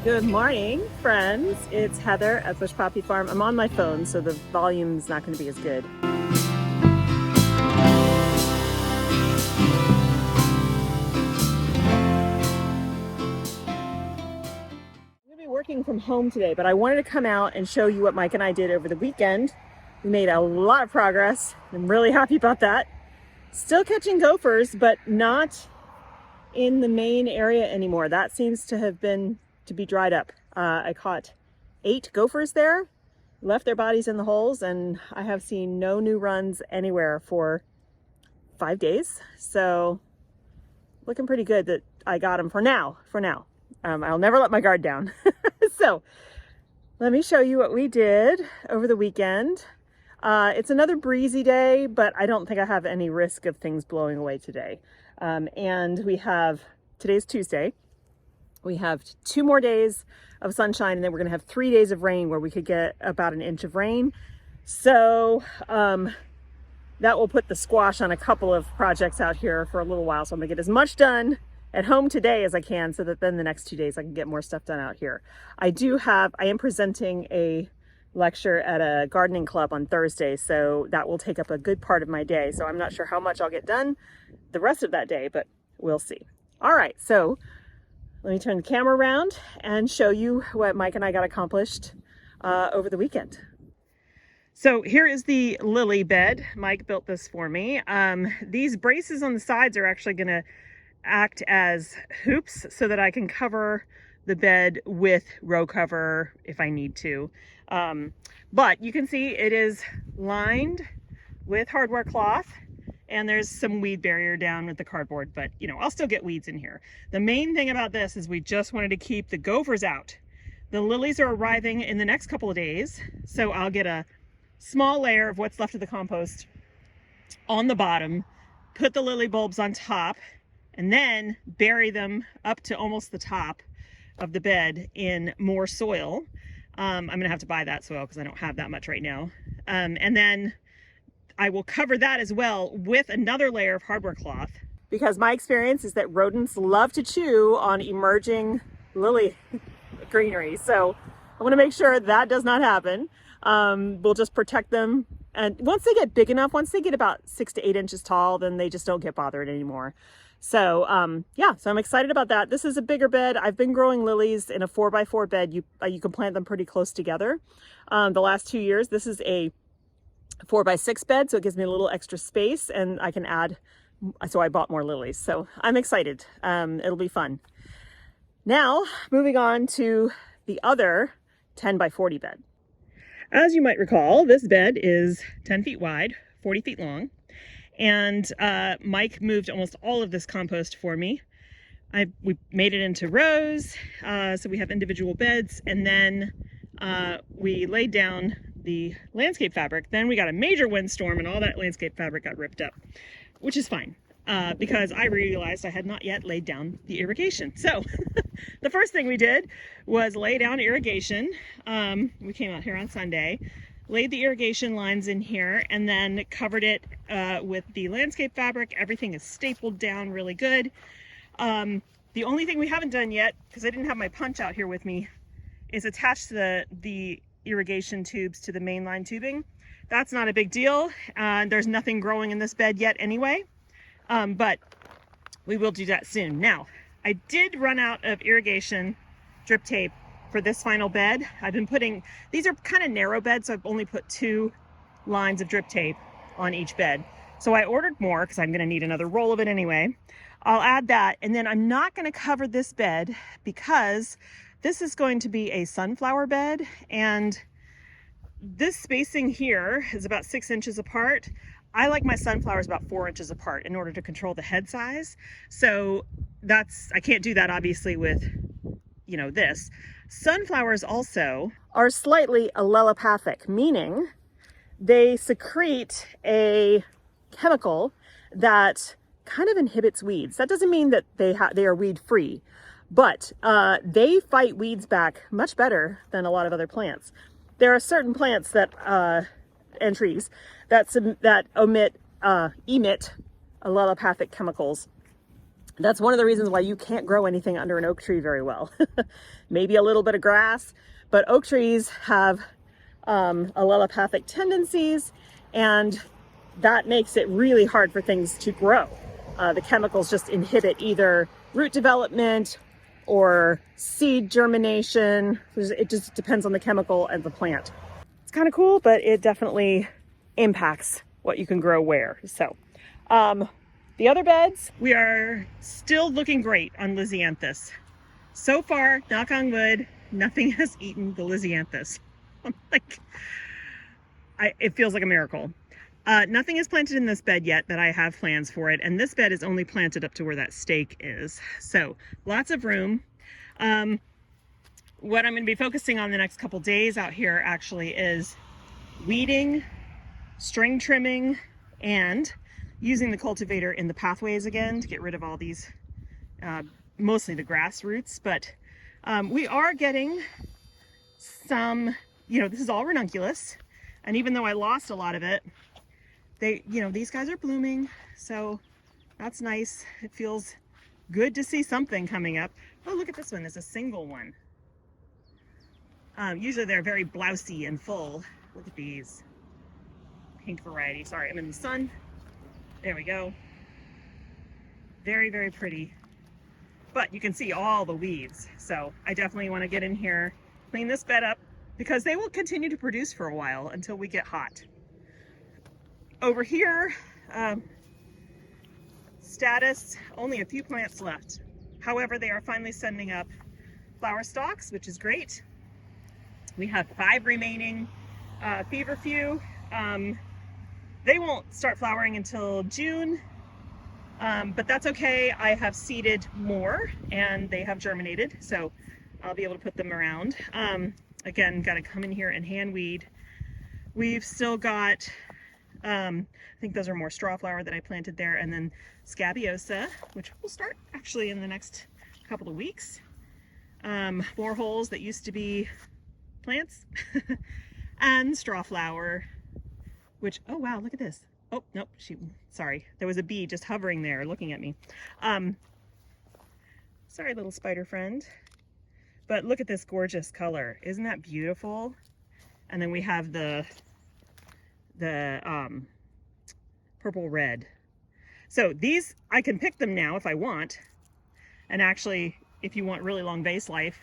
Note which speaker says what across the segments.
Speaker 1: Good morning, friends. It's Heather at Bush Poppy Farm. I'm on my phone, so the volume's not going to be as good. I'm going to be working from home today, but I wanted to come out and show you what Mike and I did over the weekend. We made a lot of progress. I'm really happy about that. Still catching gophers, but not in the main area anymore. That seems to be dried up. I caught 8 gophers there, left their bodies in the holes, and I have seen no new runs anywhere for 5 days. So looking pretty good that I got them for now. I'll never let my guard down. So let me show you what we did over the weekend. It's another breezy day, but I don't think I have any risk of things blowing away today. And today's Tuesday. We have 2 more days of sunshine, and then we're gonna have 3 days of rain where we could get about an inch of rain. So that will put the squash on a couple of projects out here for a little while. So I'm gonna get as much done at home today as I can, so that then the next 2 days I can get more stuff done out here. I am presenting a lecture at a gardening club on Thursday, so that will take up a good part of my day. So I'm not sure how much I'll get done the rest of that day, but we'll see. All right, so let me turn the camera around and show you what Mike and I got accomplished over the weekend. So here is the lily bed. Mike built this for me. These braces on the sides are actually gonna act as hoops so that I can cover the bed with row cover if I need to. But you can see it is lined with hardware cloth, and there's some weed barrier down with the cardboard, but I'll still get weeds in here. The main thing about this is we just wanted to keep the gophers out. The lilies are arriving in the next couple of days, so I'll get a small layer of what's left of the compost on the bottom, put the lily bulbs on top, and then bury them up to almost the top of the bed in more soil. I'm gonna have to buy that soil because I don't have that much right now. And then I will cover that as well with another layer of hardware cloth, because my experience is that rodents love to chew on emerging lily greenery. So I want to make sure that does not happen. We'll just protect them. And once they get big enough, once they get about 6 to 8 inches tall, then they just don't get bothered anymore. So yeah, so I'm excited about that. This is a bigger bed. I've been growing lilies in a 4x4 bed. You can plant them pretty close together. The last 2 years, this is a 4x6 bed, so it gives me a little extra space, and I can add, so I bought more lilies. So I'm excited. It'll be fun. Now, moving on to the other 10x40 bed. As you might recall, this bed is 10 feet wide, 40 feet long. And Mike moved almost all of this compost for me. We made it into rows, so we have individual beds, and then we laid down the landscape fabric. Then we got a major windstorm and all that landscape fabric got ripped up, which is fine, because I realized I had not yet laid down the irrigation. So the first thing we did was lay down irrigation. We came out here on Sunday, laid the irrigation lines in here, and then covered it with the landscape fabric. Everything is stapled down really good. The only thing we haven't done yet, because I didn't have my punch out here with me, is attach the irrigation tubes to the mainline tubing. That's not a big deal. There's nothing growing in this bed yet anyway, but we will do that soon. Now, I did run out of irrigation drip tape for this final bed. These are kind of narrow beds, so I've only put 2 lines of drip tape on each bed. So I ordered more because I'm gonna need another roll of it anyway. I'll add that, and then I'm not gonna cover this bed because this is going to be a sunflower bed, and this spacing here is about 6 inches apart. I like my sunflowers about 4 inches apart in order to control the head size. So I can't do that obviously with, this. Sunflowers also are slightly allelopathic, meaning they secrete a chemical that kind of inhibits weeds. That doesn't mean that they are weed free, but they fight weeds back much better than a lot of other plants. There are certain plants that and trees that emit allelopathic chemicals That's one of the reasons why you can't grow anything under an oak tree very well. Maybe a little bit of grass, but oak trees have allelopathic tendencies, and that makes it really hard for things to grow. The chemicals just inhibit either root development or seed germination. It just depends on the chemical and the plant. It's kind of cool, but it definitely impacts what you can grow where. So the other beds, we are still looking great on Lisianthus. So far, knock on wood, nothing has eaten the Lisianthus. Like, it feels like a miracle. Nothing is planted in this bed yet, but I have plans for it. And this bed is only planted up to where that stake is. So lots of room. What I'm going to be focusing on the next couple days out here actually is weeding, string trimming, and using the cultivator in the pathways again to get rid of all these, mostly the grass roots. But we are getting some, this is all ranunculus. And even though I lost a lot of it, these guys are blooming. So that's nice. It feels good to see something coming up. Oh, look at this one. It's a single one. Usually they're very blousy and full. Look at these. Pink variety. Sorry, I'm in the sun. There we go. Very, very pretty. But you can see all the weeds. So I definitely want to get in here, clean this bed up, because they will continue to produce for a while until we get hot. Over here, status, only a few plants left. However, they are finally sending up flower stalks, which is great. We have 5 remaining feverfew. They won't start flowering until June, but that's okay. I have seeded more and they have germinated, so I'll be able to put them around. Again, got to come in here and hand weed. We've still got, I think those are more straw flower that I planted there, and then scabiosa, which will start actually in the next couple of weeks. More holes that used to be plants, and straw flower, which, oh wow, look at this. Oh, nope, sorry. There was a bee just hovering there looking at me. Sorry, little spider friend. But look at this gorgeous color. Isn't that beautiful? And then we have the purple red. So these, I can pick them now if I want. And actually, if you want really long vase life,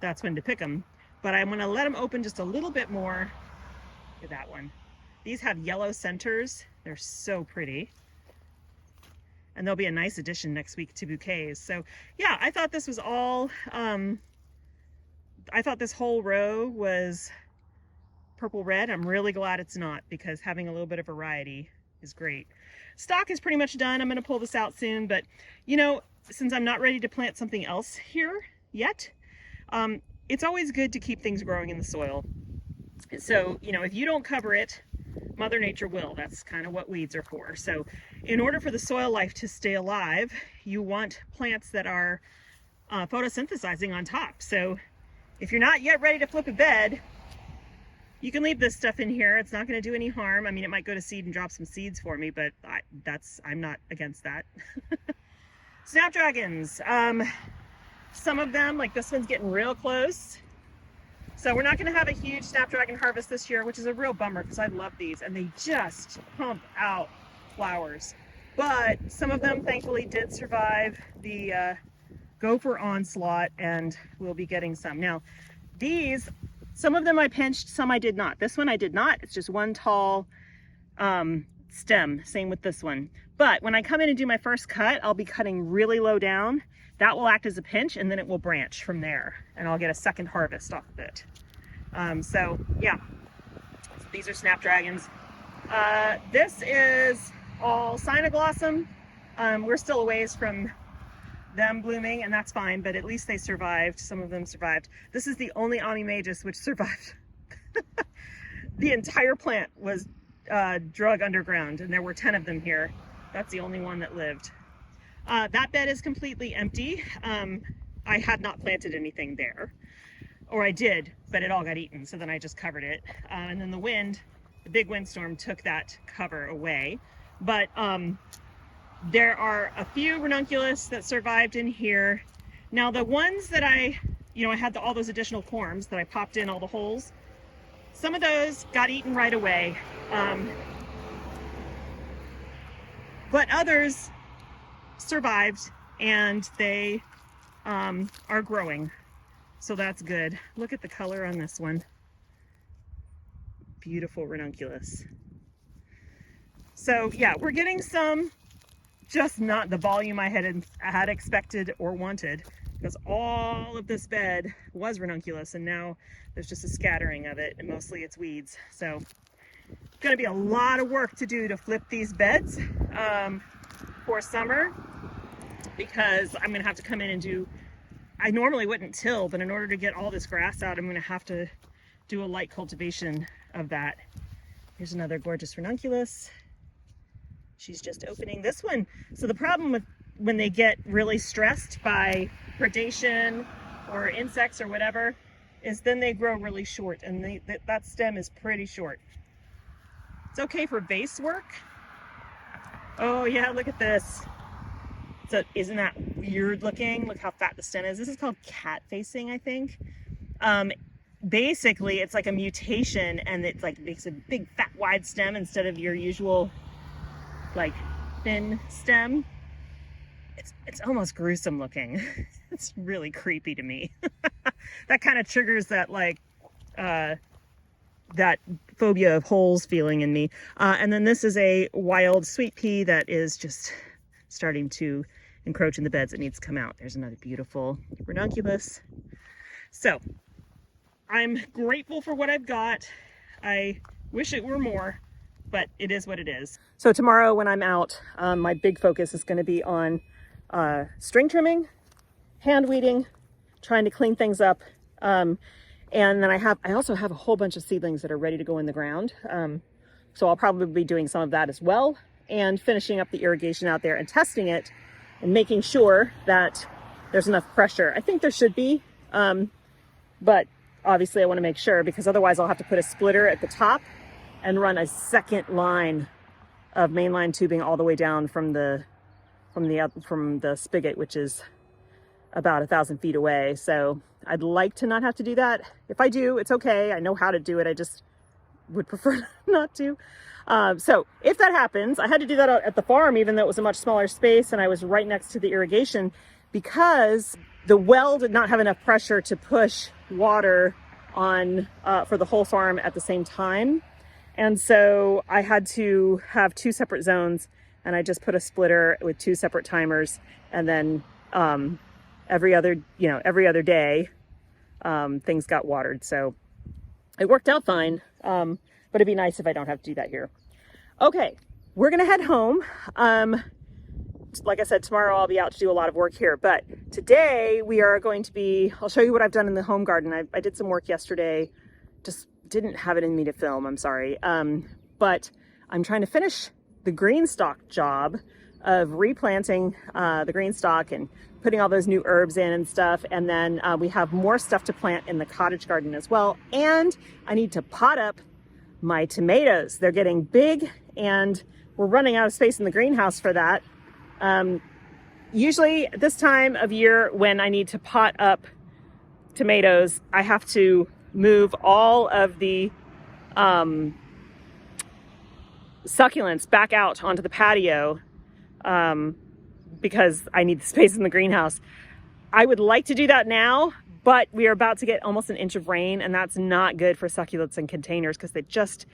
Speaker 1: that's when to pick them. But I'm gonna let them open just a little bit more. Look at that one. These have yellow centers. They're so pretty. And they'll be a nice addition next week to bouquets. So yeah, I thought this was all, I thought this whole row was purple red. I'm really glad it's not, because having a little bit of variety is great. Stock is pretty much done. I'm gonna pull this out soon, but since I'm not ready to plant something else here yet, it's always good to keep things growing in the soil. So, if you don't cover it, Mother Nature will. That's kind of what weeds are for. So in order for the soil life to stay alive, you want plants that are photosynthesizing on top. So if you're not yet ready to flip a bed, you can leave this stuff in here. It's not going to do any harm. I mean, it might go to seed and drop some seeds for me, but I'm not against that. Snapdragons. Some of them, like this one's getting real close. So we're not going to have a huge snapdragon harvest this year, which is a real bummer because I love these and they just pump out flowers. But some of them thankfully did survive the gopher onslaught, and we'll be getting some. Now these, some of them I pinched, some I did not. This one I did not. It's just one tall stem. Same with this one. But when I come in and do my first cut, I'll be cutting really low down. That will act as a pinch, and then it will branch from there, and I'll get a second harvest off of it. So yeah, these are snapdragons. This is all Cynoglossum. We're still a ways from them blooming, and that's fine, but at least they survived. Some of them survived. This is the only Amimagus which survived. The entire plant was drug underground, and there were 10 of them here. That's the only one that lived. That bed is completely empty. I had not planted anything there, or I did, but it all got eaten, so then I just covered it. And then the big windstorm took that cover away. But There are a few ranunculus that survived in here. Now the ones that I had all those additional corms that I popped in all the holes. Some of those got eaten right away, but others survived and they are growing. So that's good. Look at the color on this one. Beautiful ranunculus. So yeah, we're getting some, just not the volume I had expected or wanted, because all of this bed was ranunculus and now there's just a scattering of it, and mostly it's weeds. So it's going to be a lot of work to do to flip these beds for summer, because I'm going to have to come in and do, I normally wouldn't till, but in order to get all this grass out, I'm going to have to do a light cultivation of that. Here's another gorgeous ranunculus. She's just opening this one. So the problem with when they get really stressed by predation or insects or whatever is then they grow really short, and that stem is pretty short. It's okay for vase work. Oh yeah, look at this. So isn't that weird looking? Look how fat the stem is. This is called cat facing, I think. Basically it's like a mutation, and it's like makes a big fat wide stem instead of your usual like thin stem. It's almost gruesome looking. It's really creepy to me. That kind of triggers that that phobia of holes feeling in me. And then this is a wild sweet pea that is just starting to encroach in the beds. It needs to come out. There's another beautiful ranunculus. So I'm grateful for what I've got. I wish it were more, but it is what it is. So tomorrow when I'm out, my big focus is going to be on string trimming, hand weeding, trying to clean things up. And then I also have a whole bunch of seedlings that are ready to go in the ground. So I'll probably be doing some of that as well, and finishing up the irrigation out there and testing it and making sure that there's enough pressure. I think there should be, but obviously I want to make sure, because otherwise I'll have to put a splitter at the top and run a second line of mainline tubing all the way down from the spigot, which is about 1,000 feet away. So I'd like to not have to do that. If I do, it's okay. I know how to do it. I just would prefer not to. So if that happens, I had to do that at the farm, even though it was a much smaller space and I was right next to the irrigation, because the well did not have enough pressure to push water on for the whole farm at the same time. And so I had to have two separate zones, and I just put a splitter with two separate timers, and then every other day things got watered. So it worked out fine, but it'd be nice if I don't have to do that here. Okay, we're gonna head home. Like I said, tomorrow I'll be out to do a lot of work here, but today we are going to be, I'll show you what I've done in the home garden. I did some work yesterday, just didn't have it in me to film, I'm sorry. But I'm trying to finish the green stalk job of replanting the green stalk and putting all those new herbs in and stuff. And then we have more stuff to plant in the cottage garden as well. And I need to pot up my tomatoes. They're getting big and we're running out of space in the greenhouse for that. Usually this time of year when I need to pot up tomatoes, I have to move all of the succulents back out onto the patio because I need the space in the greenhouse. I would like to do that now, but we are about to get almost an inch of rain, and that's not good for succulents in containers because they just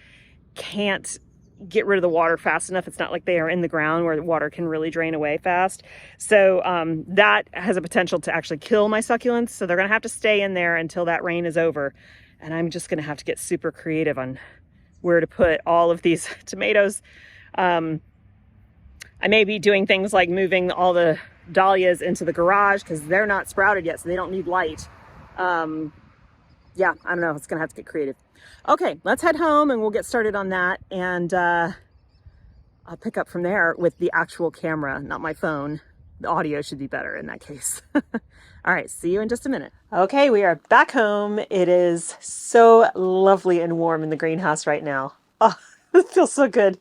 Speaker 1: can't get rid of the water fast enough. It's not like they are in the ground where the water can really drain away fast. So that has a potential to actually kill my succulents. So they're gonna have to stay in there until that rain is over. And I'm just gonna have to get super creative on where to put all of these tomatoes. I may be doing things like moving all the dahlias into the garage because they're not sprouted yet, so they don't need light. Yeah, I don't know, it's gonna have to get creative. Okay, let's head home and we'll get started on that, and I'll pick up from there with the actual camera, not my phone. The audio should be better in that case. All right, see you in just a minute. Okay, we are back home. It is so lovely and warm in the greenhouse right now. Oh, it feels so good.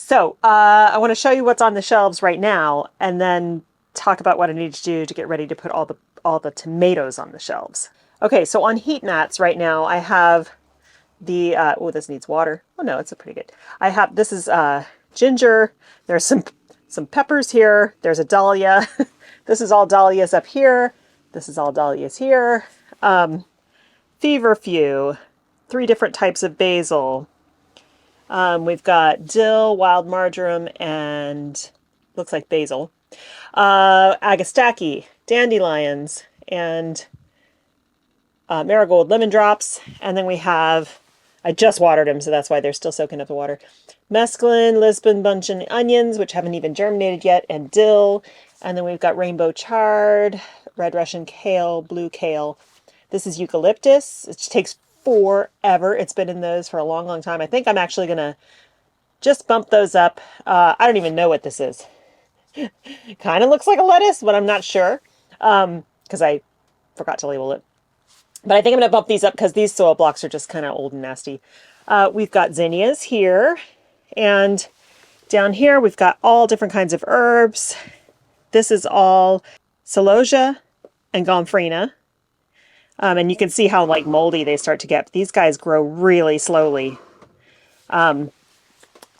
Speaker 1: So I want to show you what's on the shelves right now, and then talk about what I need to do to get ready to put all the tomatoes on the shelves. Okay, so on heat mats right now, I have the oh, this needs water. Oh no, it's a pretty good. I have this is ginger. There's some peppers here. There's a dahlia. This is all dahlias up here. This is all dahlias here. Feverfew, 3 different types of basil. We've got dill, wild marjoram, and looks like basil. Agastache, dandelions, and marigold lemon drops. And then we have, I just watered them, so that's why they're still soaking up the water. Mesclun, Lisbon bunchen onions, which haven't even germinated yet, and dill. And then we've got rainbow chard, red Russian kale, blue kale. This is eucalyptus. It takes forever. It's been in those for a long, long time. I think I'm actually going to just bump those up. I don't even know what this is. Kind of looks like a lettuce, but I'm not sure because I forgot to label it. But I think I'm going to bump these up because these soil blocks are just kind of old and nasty. We've got zinnias here, and down here we've got all different kinds of herbs. This is all celosia and gomphrena. And you can see how like moldy they start to get. These guys grow really slowly. And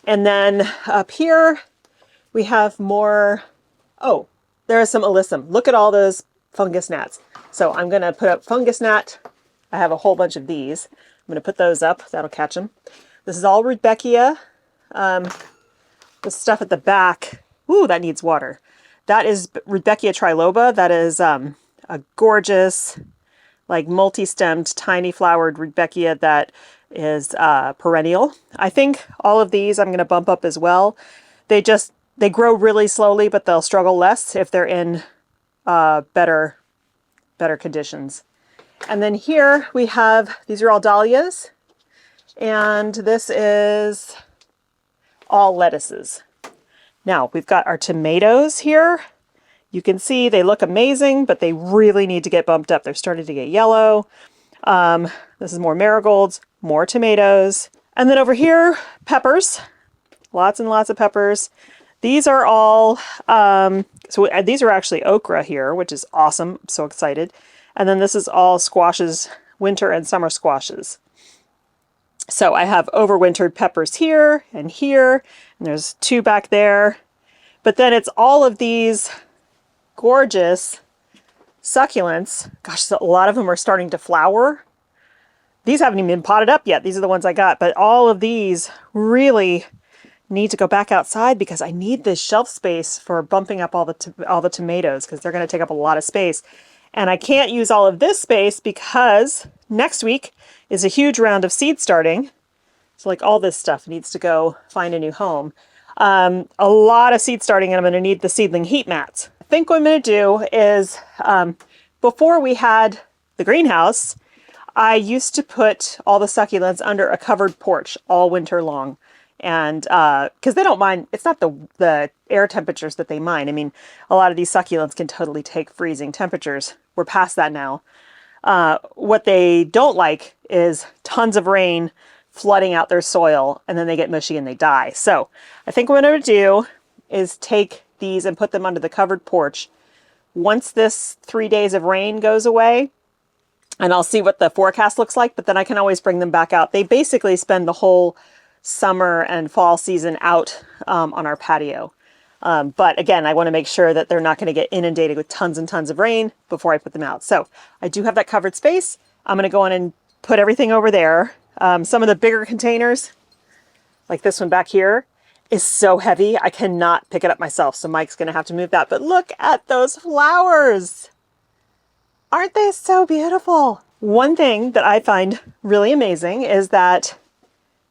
Speaker 1: then up here we have more. Oh, there is some alyssum. Look at all those fungus gnats. So I'm going to put up fungus gnat. I have a whole bunch of these. I'm going to put those up. That'll catch them. This is all Rudbeckia. The stuff at the back. Ooh, that needs water. That is Rudbeckia triloba. That is a gorgeous, like multi-stemmed, tiny flowered Rudbeckia that is perennial. I think all of these I'm going to bump up as well. They grow really slowly, but they'll struggle less if they're in better conditions. And then here we have, these are all dahlias, and this is all lettuces. Now we've got our tomatoes here. You can see they look amazing, but they really need to get bumped up. They're starting to get yellow. This is more marigolds, more tomatoes. And then over here, peppers, lots and lots of peppers. These are all, these are actually okra here, which is awesome. I'm so excited. And then this is all squashes, winter and summer squashes. So I have overwintered peppers here, and there's 2 back there. But then it's all of these gorgeous succulents. Gosh, a lot of them are starting to flower. These haven't even been potted up yet. These are the ones I got. But all of these really need to go back outside because I need this shelf space for bumping up all the tomatoes because they're going to take up a lot of space. And I can't use all of this space because next week is a huge round of seed starting. So like all this stuff needs to go find a new home. A lot of seed starting, and I'm going to need the seedling heat mats. I think what I'm going to do is, before we had the greenhouse, I used to put all the succulents under a covered porch all winter long. And because they don't mind, it's not the air temperatures that they mind. I mean, a lot of these succulents can totally take freezing temperatures. We're past that now. What they don't like is tons of rain flooding out their soil, and then they get mushy and they die. So I think what I'm going to do is take these and put them under the covered porch. Once this 3 days of rain goes away, and I'll see what the forecast looks like, but then I can always bring them back out. They basically spend the whole summer and fall season out on our patio. But again, I want to make sure that they're not going to get inundated with tons and tons of rain before I put them out. So I do have that covered space. I'm going to go in and put everything over there. Some of the bigger containers, like this one back here, is so heavy. I cannot pick it up myself. So Mike's going to have to move that. But look at those flowers. Aren't they so beautiful? One thing that I find really amazing is that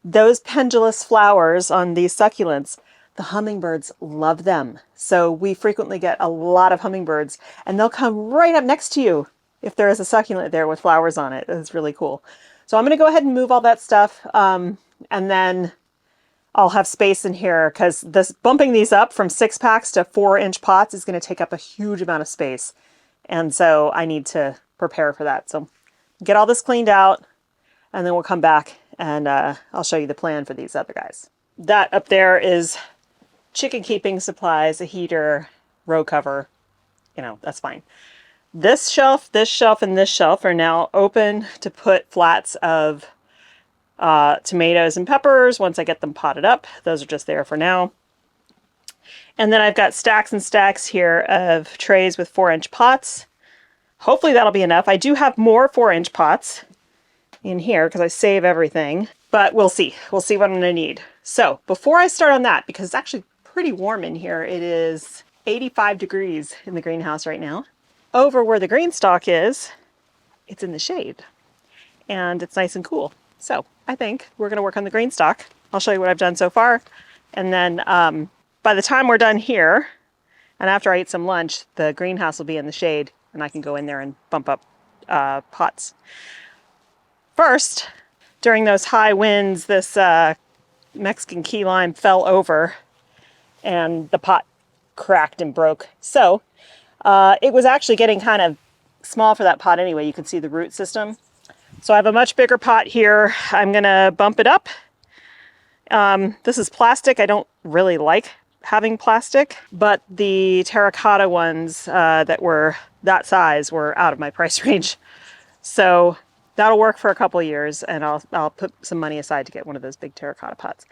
Speaker 1: those pendulous flowers on these succulents, the hummingbirds love them. So we frequently get a lot of hummingbirds, and they'll come right up next to you if there is a succulent there with flowers on it. It's really cool. So I'm going to go ahead and move all that stuff, and then I'll have space in here because this bumping these up from 6-packs to 4-inch pots is going to take up a huge amount of space. And so I need to prepare for that. So get all this cleaned out, and then we'll come back and I'll show you the plan for these other guys. that up there is chicken keeping supplies, a heater, row cover, you know, that's fine. This shelf, and this shelf are now open to put flats of tomatoes and peppers once I get them potted up. Those are just there for now. And then I've got stacks and stacks here of trays with 4-inch pots. Hopefully that'll be enough. I do have more 4-inch pots in here because I save everything, but we'll see. We'll see what I'm gonna need. So before I start on that, because it's actually pretty warm in here, it is 85 degrees in the greenhouse right now. Over where the green stalk is, it's in the shade and it's nice and cool. So I think we're gonna work on the green stalk. I'll show you what I've done so far. And then by the time we're done here, and after I eat some lunch, the greenhouse will be in the shade and I can go in there and bump up pots. First, during those high winds, this Mexican key lime fell over and the pot cracked and broke. So it was actually getting kind of small for that pot anyway. You can see the root system. So I have a much bigger pot here. I'm gonna bump it up. This is plastic. I don't really like having plastic, but the terracotta ones that were that size were out of my price range. So that'll work for a couple of years, and I'll put some money aside to get one of those big terracotta pots.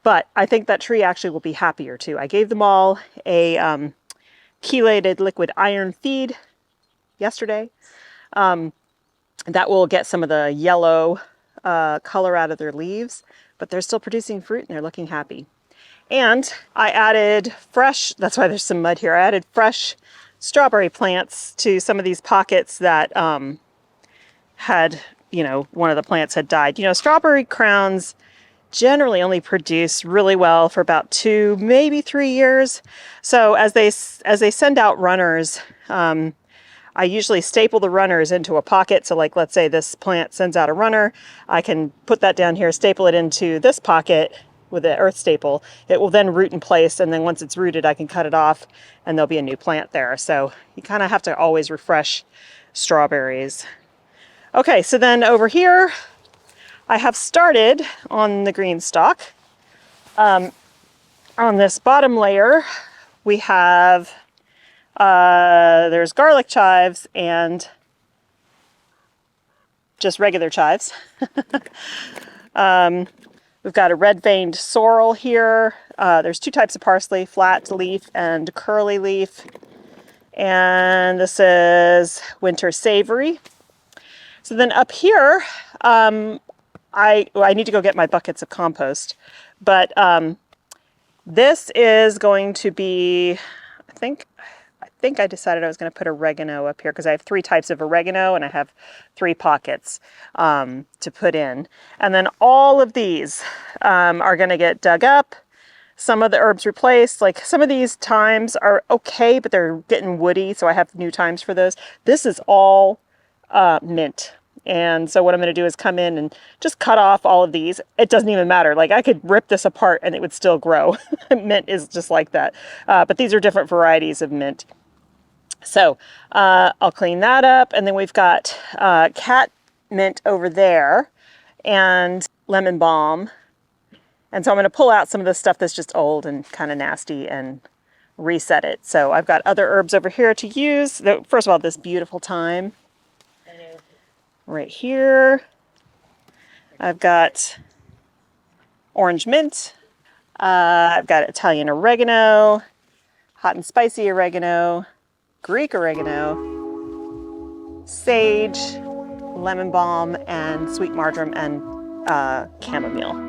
Speaker 1: But I think that tree actually will be happier too. I gave them all a chelated liquid iron feed yesterday. That will get some of the yellow color out of their leaves, but they're still producing fruit and they're looking happy. And I added fresh, that's why there's some mud here, I added fresh strawberry plants to some of these pockets that had, you know, one of the plants had died. You know, strawberry crowns generally only produce really well for about 2, maybe 3 years. So as they send out runners, I usually staple the runners into a pocket. So like, let's say this plant sends out a runner, I can put that down here, staple it into this pocket with an earth staple. It will then root in place. And then once it's rooted, I can cut it off and there'll be a new plant there. So you kind of have to always refresh strawberries. Okay, so then over here, I have started on the green stalk. On this bottom layer, we have there's garlic chives and just regular chives. We've got a red-veined sorrel here. There's 2 types of parsley, flat leaf and curly leaf. And this is winter savory. So then up here, I need to go get my buckets of compost, but this is going to be, I think I decided I was going to put oregano up here because I have 3 types of oregano and I have 3 pockets to put in. And then all of these are going to get dug up. Some of the herbs replaced, like some of these thymes are okay, but they're getting woody, so I have new thymes for those. This is all mint. And so what I'm going to do is come in and just cut off all of these. It doesn't even matter. Like I could rip this apart and it would still grow. Mint is just like that. But these are different varieties of mint. So I'll clean that up. And then we've got cat mint over there and lemon balm. And so I'm going to pull out some of the stuff that's just old and kind of nasty and reset it. So I've got other herbs over here to use. First of all, this beautiful thyme. Right here, I've got orange mint, I've got Italian oregano, hot and spicy oregano, Greek oregano, sage, lemon balm, and sweet marjoram and chamomile.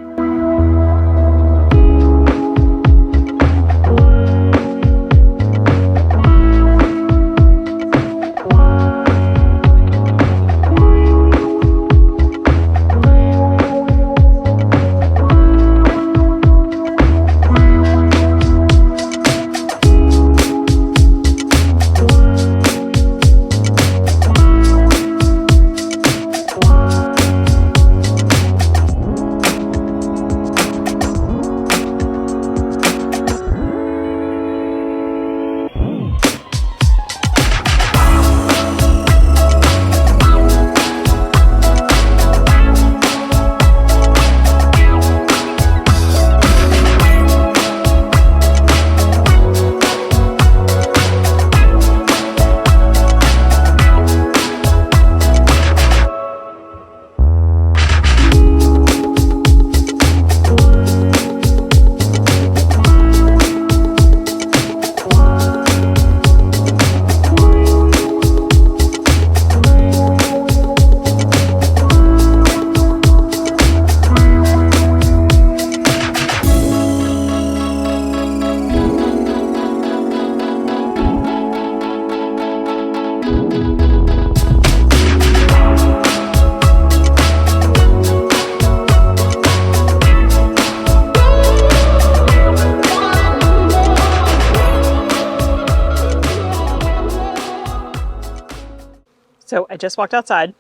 Speaker 1: just walked outside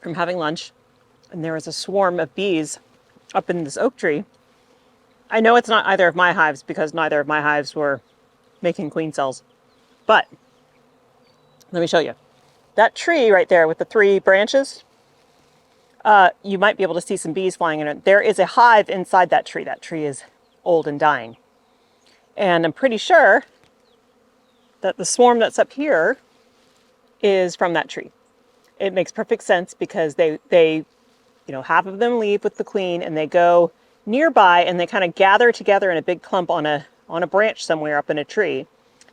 Speaker 1: from having lunch, and there was a swarm of bees up in this oak tree. I know it's not either of my hives because neither of my hives were making queen cells. But let me show you. That tree right there with the 3 branches, you might be able to see some bees flying in it. There is a hive inside that tree. That tree is old and dying. And I'm pretty sure that the swarm that's up here is from that tree. It makes perfect sense because they half of them leave with the queen and they go nearby and they kind of gather together in a big clump on a branch somewhere up in a tree.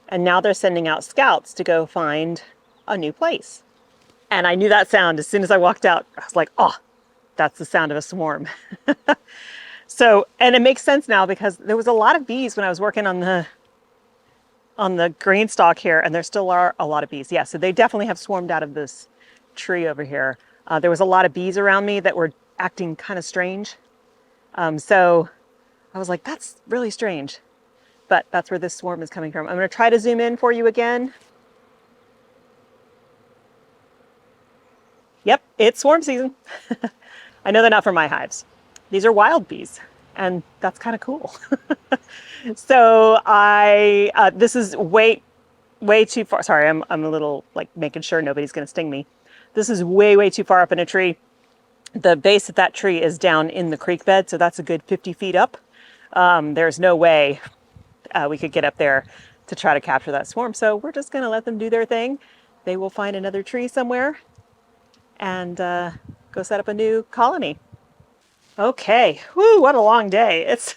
Speaker 1: And now they're sending out scouts to go find a new place. And I knew that sound as soon as I walked out. I was like, oh, that's the sound of a swarm. So, and it makes sense now because there was a lot of bees when I was working on the green stalk here, and there still are a lot of bees. Yeah, so they definitely have swarmed out of this tree over here. There was a lot of bees around me that were acting kind of strange. So I was like, that's really strange. But that's where this swarm is coming from. I'm going to try to zoom in for you again. Yep, it's swarm season. I know they're not from my hives. These are wild bees, and that's kind of cool. So this is way too far. Sorry, I'm a little like making sure nobody's going to sting me. This is way too far up in a tree. The base of that tree is down in the creek bed, so that's a good 50 feet up. There's no way we could get up there to try to capture that swarm. So we're just going to let them do their thing. They will find another tree somewhere and go set up a new colony. Okay, whoo, what a long day. It's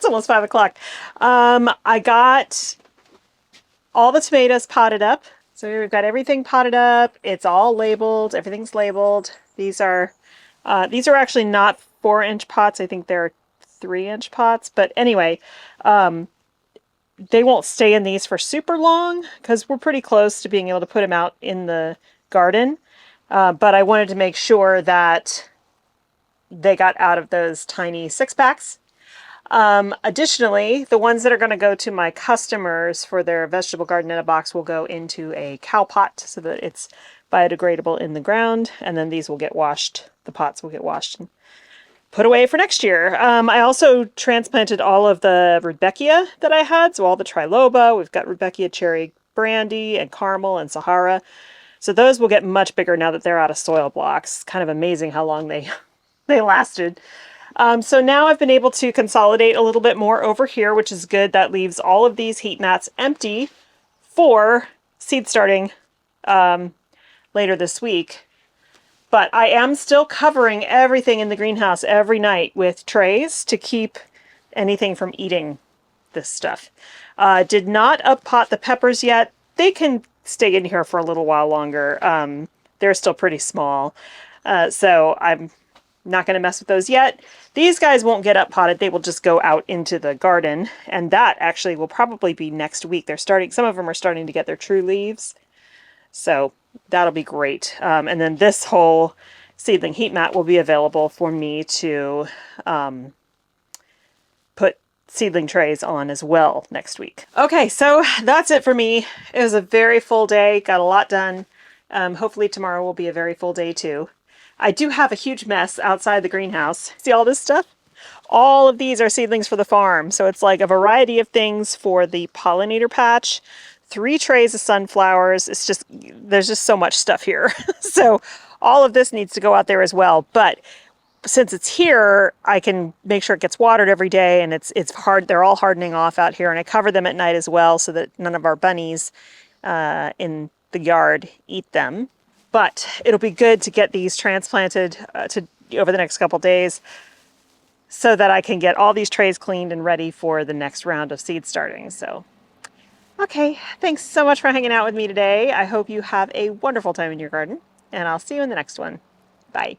Speaker 1: almost 5 o'clock. I got all the tomatoes potted up. So we've got everything potted up. It's all labeled. Everything's labeled. These are actually not 4-inch pots. I think they're 3-inch pots. But anyway, they won't stay in these for super long because we're pretty close to being able to put them out in the garden. But I wanted to make sure that they got out of those tiny 6-packs. Additionally, the ones that are going to go to my customers for their vegetable garden in a box will go into a cow pot so that it's biodegradable in the ground. And then these will get washed. The pots will get washed and put away for next year. I also transplanted all of the Rudbeckia that I had. So all the Triloba, we've got Rudbeckia Cherry Brandy and Caramel and Sahara. So those will get much bigger now that they're out of soil blocks. Kind of amazing how long they lasted. So now I've been able to consolidate a little bit more over here, which is good. That leaves all of these heat mats empty for seed starting later this week. But I am still covering everything in the greenhouse every night with trays to keep anything from eating this stuff. Did not uppot the peppers yet. They can stay in here for a little while longer. They're still pretty small. So I'm not going to mess with those yet. These guys won't get up potted. They will just go out into the garden. And that actually will probably be next week. Some of them are starting to get their true leaves. So that'll be great. And then this whole seedling heat mat will be available for me to put seedling trays on as well next week. Okay, so that's it for me. It was a very full day. Got a lot done. Hopefully tomorrow will be a very full day too. I do have a huge mess outside the greenhouse. See all this stuff? All of these are seedlings for the farm. So it's like a variety of things for the pollinator patch, 3 trays of sunflowers. There's just so much stuff here. So all of this needs to go out there as well. But since it's here, I can make sure it gets watered every day, and it's hard. They're all hardening off out here, and I cover them at night as well so that none of our bunnies in the yard eat them. But it'll be good to get these transplanted over the next couple days so that I can get all these trays cleaned and ready for the next round of seed starting. So, okay, thanks so much for hanging out with me today. I hope you have a wonderful time in your garden, and I'll see you in the next one. Bye.